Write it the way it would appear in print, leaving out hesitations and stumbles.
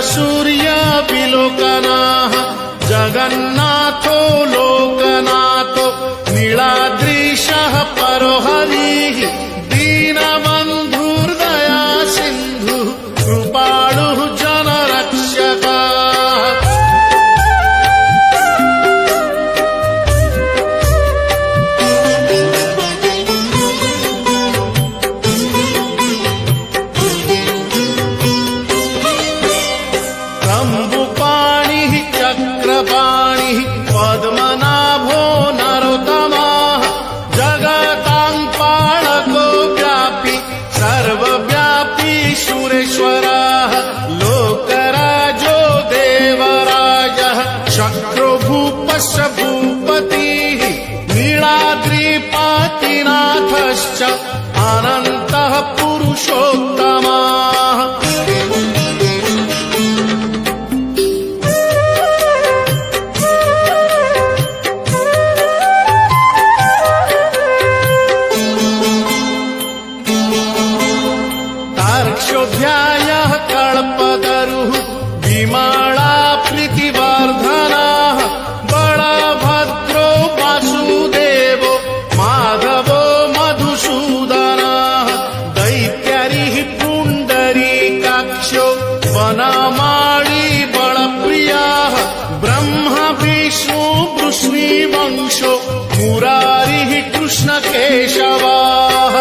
सूर्य विलोकनाः जगन्नाथो लोकनाथो नीलाद्रीशः परो हरिः दीनबन्धुर्दया सिन्धुः कृपालुः जनरक्षकः। शम्भुपाणिः चक्रपाणिः पद्मनाभो नरोत्तमः जगतां पालको व्यापी सर्वव्यापी सुरेश्वरः लोकराजो देवराजः शक्रो भूपस्य भूपतिः नीलाद्रिपातिनाथश्च अनन्तः पुरुषोत्तमः। तार्क्ष्योऽध्यायः कल्पतरुः विमला प्रीतिवर्धनः बलभद्रो वासुदेवो माधवो मधुसूदनः दैत्यारिः पुण्डरीकाक्षो वनमाली बलप्रियः ब्रह्मा विष्णु वृष्णिवंशो मुरारिः कृष्णकेशवः।